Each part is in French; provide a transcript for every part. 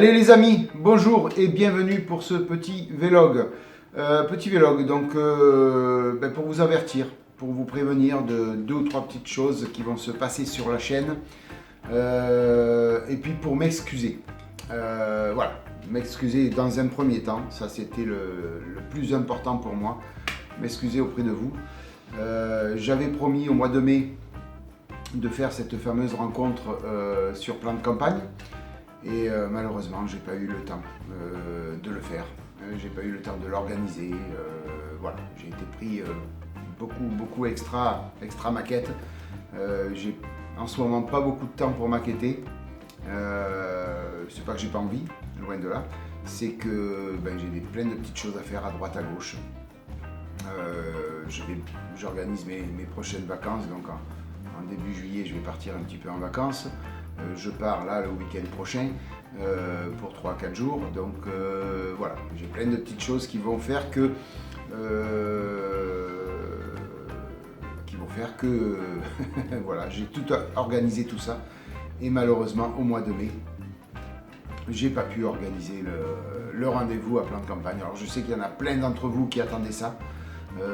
Allez les amis, bonjour et bienvenue pour ce petit vlog. Donc pour vous avertir, pour vous prévenir de 2 ou 3 petites choses qui vont se passer sur la chaîne. Et puis pour m'excuser. Voilà, m'excuser dans un premier temps, ça c'était le plus important pour moi, m'excuser auprès de vous. J'avais promis au mois de mai de faire cette fameuse rencontre sur plan de campagne. Et malheureusement, j'ai pas eu le temps de le faire. J'ai pas eu le temps de l'organiser. Voilà, j'ai été pris beaucoup extra maquette. J'ai en ce moment pas beaucoup de temps pour maqueter. C'est pas que j'ai pas envie, loin de là. C'est que j'ai plein de petites choses à faire à droite à gauche. J'organise mes prochaines vacances. Donc en début juillet, je vais partir un petit peu en vacances. Je pars là le week-end prochain pour 3-4 jours, donc voilà, j'ai plein de petites choses qui vont faire que voilà, j'ai tout organisé tout ça et malheureusement au mois de mai j'ai pas pu organiser le rendez-vous à plan de campagne. Alors je sais qu'il y en a plein d'entre vous qui attendaient ça,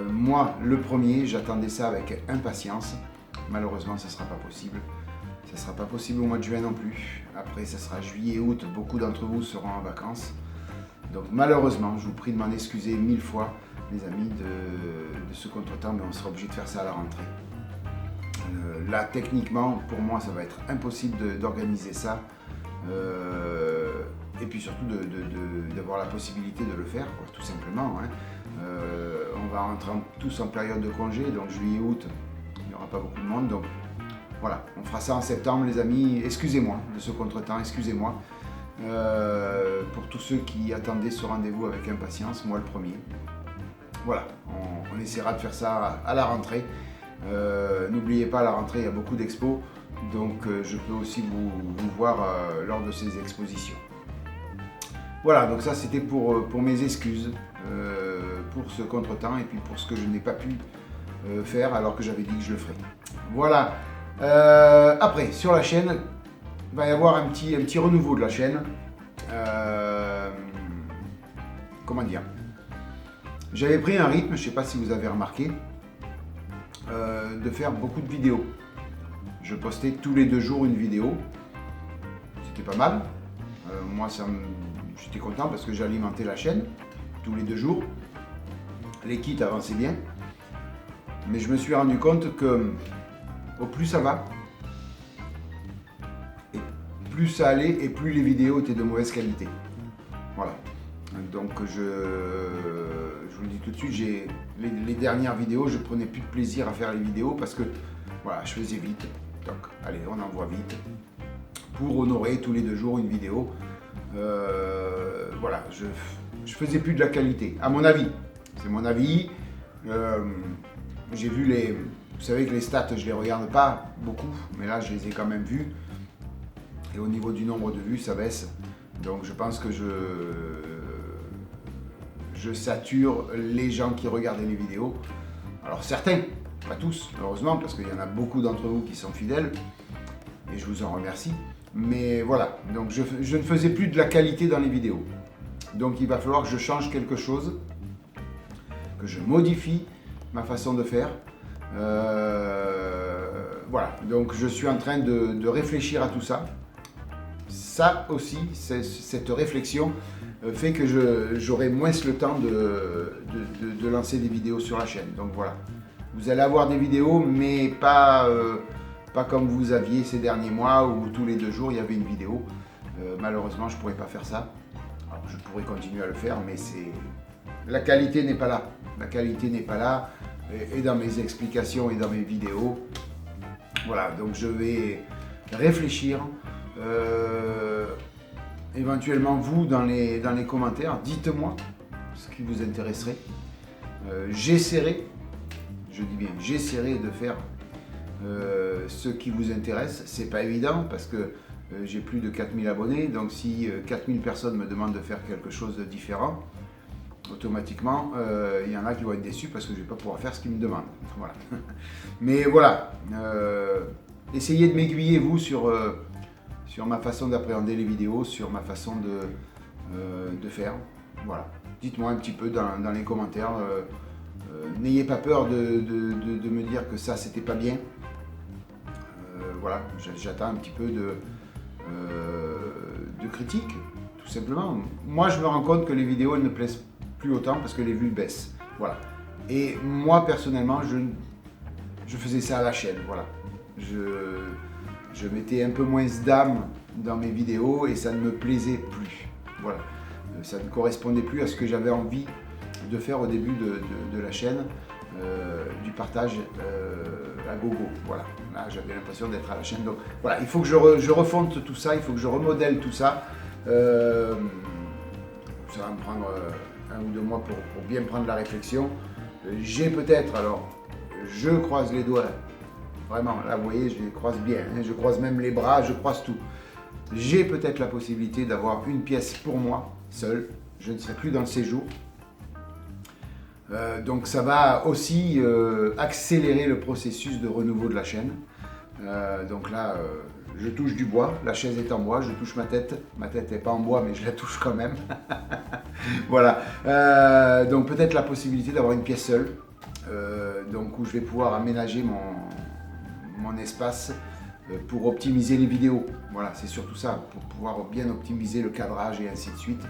moi le premier j'attendais ça avec impatience. Malheureusement ça sera pas possible. Ça ne sera pas possible au mois de juin non plus. Après, ça sera juillet, août. Beaucoup d'entre vous seront en vacances. Donc malheureusement, je vous prie de m'en excuser 1000 fois, les amis, de ce contretemps, mais on sera obligé de faire ça à la rentrée. Là, techniquement, pour moi, ça va être impossible d'organiser ça. Et puis surtout d'avoir la possibilité de le faire, quoi, tout simplement. Hein. On va rentrer tous en période de congé, donc juillet, août, il n'y aura pas beaucoup de monde. Donc voilà, on fera ça en septembre les amis, excusez-moi de ce contretemps, excusez-moi. Pour tous ceux qui attendaient ce rendez-vous avec impatience, moi le premier. Voilà, on essaiera de faire ça à la rentrée. N'oubliez pas, à la rentrée il y a beaucoup d'expos, donc je peux aussi vous voir lors de ces expositions. Voilà, donc ça c'était pour mes excuses, pour ce contretemps et puis pour ce que je n'ai pas pu faire alors que j'avais dit que je le ferais. Voilà. Après, sur la chaîne, il va y avoir un petit renouveau de la chaîne. Comment dire? J'avais pris un rythme, je ne sais pas si vous avez remarqué, de faire beaucoup de vidéos. Je postais tous les 2 jours une vidéo. C'était pas mal. Moi, j'étais content parce que j'alimentais la chaîne tous les 2 jours. Les kits avançaient bien. Mais je me suis rendu compte que au plus ça va, et plus ça allait, et plus les vidéos étaient de mauvaise qualité. Voilà. Donc je vous le dis tout de suite, les dernières vidéos, je prenais plus de plaisir à faire les vidéos parce que voilà, je faisais vite. Donc allez, on envoie vite pour honorer tous les 2 jours une vidéo. Voilà, je faisais plus de la qualité, à mon avis. C'est mon avis. J'ai vu vous savez que les stats, je les regarde pas beaucoup, mais là, je les ai quand même vues. Et au niveau du nombre de vues, ça baisse. Donc, je pense que je sature les gens qui regardaient les vidéos. Alors, certains, pas tous, heureusement, parce qu'il y en a beaucoup d'entre vous qui sont fidèles. Et je vous en remercie. Mais voilà, donc je ne faisais plus de la qualité dans les vidéos. Donc, il va falloir que je change quelque chose, que je modifie ma façon de faire. Voilà, donc je suis en train de réfléchir à tout ça. Ça aussi, cette réflexion fait que j'aurai moins le temps de lancer des vidéos sur la chaîne. Donc voilà, vous allez avoir des vidéos, mais pas comme vous aviez ces derniers mois où tous les 2 jours il y avait une vidéo. Malheureusement, je ne pourrais pas faire ça. Alors, je pourrais continuer à le faire, mais la qualité n'est pas là. La qualité n'est pas là. Et dans mes explications et dans mes vidéos. Voilà, donc je vais réfléchir. Éventuellement, vous, dans les commentaires, dites-moi ce qui vous intéresserait. J'essaierai, je dis bien, j'essaierai de faire ce qui vous intéresse. C'est pas évident parce que j'ai plus de 4000 abonnés. Donc si 4000 personnes me demandent de faire quelque chose de différent, automatiquement, il y en a qui vont être déçus parce que je ne vais pas pouvoir faire ce qu'ils me demandent. Voilà. Mais voilà, essayez de m'aiguiller, vous, sur sur ma façon d'appréhender les vidéos, sur ma façon de faire. Voilà. Dites-moi un petit peu dans les commentaires. N'ayez pas peur de me dire que ça, c'était pas bien. Voilà, j'attends un petit peu de critiques, tout simplement. Moi, je me rends compte que les vidéos, elles ne plaisent plus autant parce que les vues baissent. Voilà. Et moi, personnellement, je faisais ça à la chaîne. Voilà. Je mettais un peu moins d'âme dans mes vidéos et ça ne me plaisait plus. Voilà. Ça ne correspondait plus à ce que j'avais envie de faire au début de la chaîne, du partage à gogo. Voilà. Là, j'avais l'impression d'être à la chaîne. Donc voilà, il faut que je refonte tout ça, il faut que je remodèle tout ça. Ça va me prendre 1 ou 2 mois pour bien prendre la réflexion. J'ai peut-être, alors, je croise les doigts, vraiment, là vous voyez, je les croise bien, hein, je croise même les bras, je croise tout. J'ai peut-être la possibilité d'avoir une pièce pour moi, seul, je ne serai plus dans le séjour. Donc ça va aussi accélérer le processus de renouveau de la chaîne. Donc là, je touche du bois, la chaise est en bois, je touche ma tête n'est pas en bois mais je la touche quand même. Voilà, donc peut-être la possibilité d'avoir une pièce seule, donc où je vais pouvoir aménager mon espace pour optimiser les vidéos. Voilà, c'est surtout ça, pour pouvoir bien optimiser le cadrage et ainsi de suite.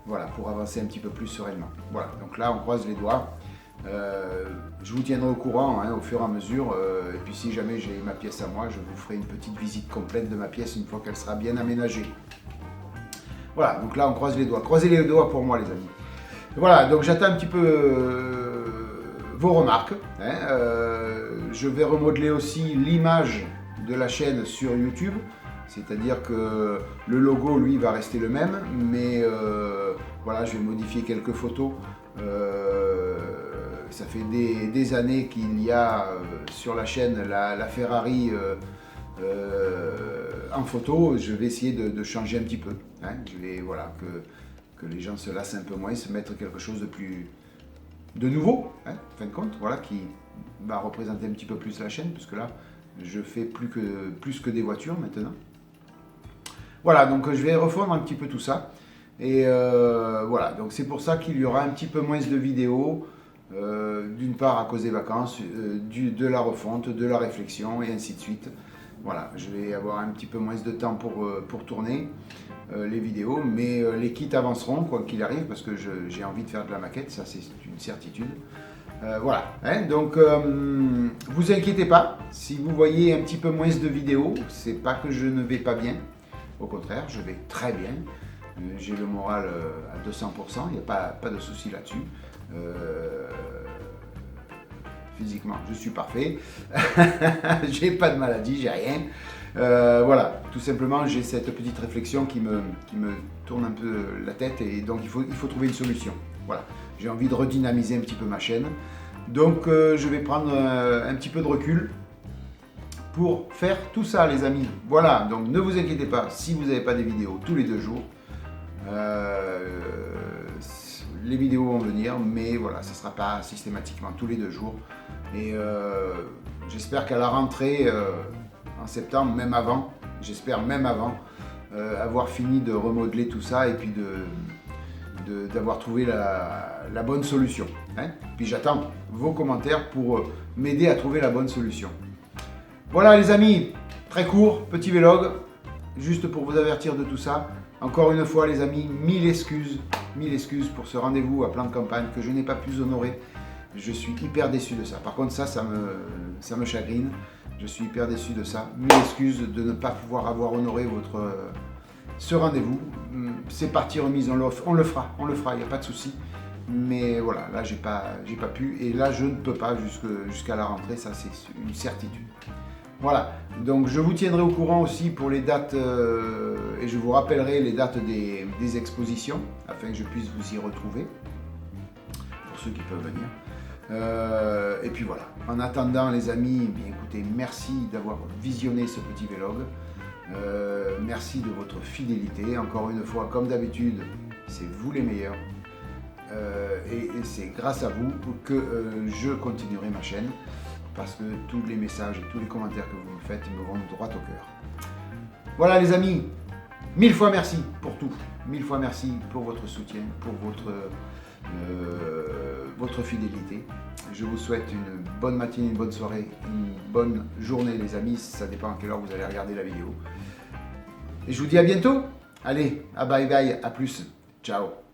Voilà, pour avancer un petit peu plus sereinement. Voilà, donc là on croise les doigts. Je vous tiendrai au courant hein, au fur et à mesure. Et puis si jamais j'ai ma pièce à moi, je vous ferai une petite visite complète de ma pièce une fois qu'elle sera bien aménagée. Voilà, donc là on croise les doigts. Croisez les doigts pour moi les amis. Voilà, donc j'attends un petit peu vos remarques. Hein. Je vais remodeler aussi l'image de la chaîne sur YouTube. C'est-à-dire que le logo, lui, va rester le même, mais voilà, je vais modifier quelques photos. Ça fait des années qu'il y a sur la chaîne la Ferrari en photo. Je vais essayer de changer un petit peu. Hein. Je vais, voilà, que les gens se lassent un peu moins, se mettre quelque chose de nouveau, hein, en fin de compte, voilà, qui va représenter un petit peu plus la chaîne, puisque là, je fais plus que des voitures maintenant. Voilà, donc je vais refondre un petit peu tout ça. Et voilà, donc c'est pour ça qu'il y aura un petit peu moins de vidéos, d'une part à cause des vacances, de la refonte, de la réflexion et ainsi de suite. Voilà, je vais avoir un petit peu moins de temps pour tourner les vidéos, mais les kits avanceront quoi qu'il arrive parce que j'ai envie de faire de la maquette, ça c'est une certitude. Voilà, hein, donc vous inquiétez pas, si vous voyez un petit peu moins de vidéos, c'est pas que je ne vais pas bien, au contraire, je vais très bien, j'ai le moral à 200%, il n'y a pas de souci là-dessus. Physiquement, je suis parfait, j'ai pas de maladie, j'ai rien. Voilà, tout simplement, j'ai cette petite réflexion qui me tourne un peu la tête et donc il faut trouver une solution. Voilà, j'ai envie de redynamiser un petit peu ma chaîne. Donc je vais prendre un petit peu de recul pour faire tout ça les amis. Voilà, donc ne vous inquiétez pas si vous n'avez pas des vidéos tous les 2 jours. Les vidéos vont venir, mais voilà, ça ne sera pas systématiquement tous les 2 jours. Et j'espère qu'à la rentrée, en septembre, même avant, j'espère même avant, avoir fini de remodeler tout ça et puis d'avoir trouvé la bonne solution. Hein. Puis j'attends vos commentaires pour m'aider à trouver la bonne solution. Voilà les amis, très court, petit vlog, juste pour vous avertir de tout ça. Encore une fois les amis, mille excuses pour ce rendez-vous à plan de campagne que je n'ai pas pu honorer. Je suis hyper déçu de ça. Par contre ça me chagrine. Je suis hyper déçu de ça. Mille excuses de ne pas pouvoir avoir honoré ce rendez-vous. C'est parti remise, on le fera, il n'y a pas de souci. Mais voilà, là j'ai pas pu et là je ne peux pas jusqu'à la rentrée, ça c'est une certitude. Voilà, donc je vous tiendrai au courant aussi pour les dates et je vous rappellerai les dates des expositions afin que je puisse vous y retrouver pour ceux qui peuvent venir. Et puis voilà, en attendant les amis, bien écoutez, merci d'avoir visionné ce petit vlog. Merci de votre fidélité, encore une fois comme d'habitude, c'est vous les meilleurs. Et c'est grâce à vous que je continuerai ma chaîne parce que tous les messages et tous les commentaires que vous me faites me vont droit au cœur. Voilà les amis, 1000 fois merci pour tout. 1000 fois merci pour votre soutien, pour votre fidélité. Je vous souhaite une bonne matinée, une bonne soirée, une bonne journée les amis. Ça dépend à quelle heure vous allez regarder la vidéo. Et je vous dis à bientôt. Allez, à bye bye, à plus. Ciao.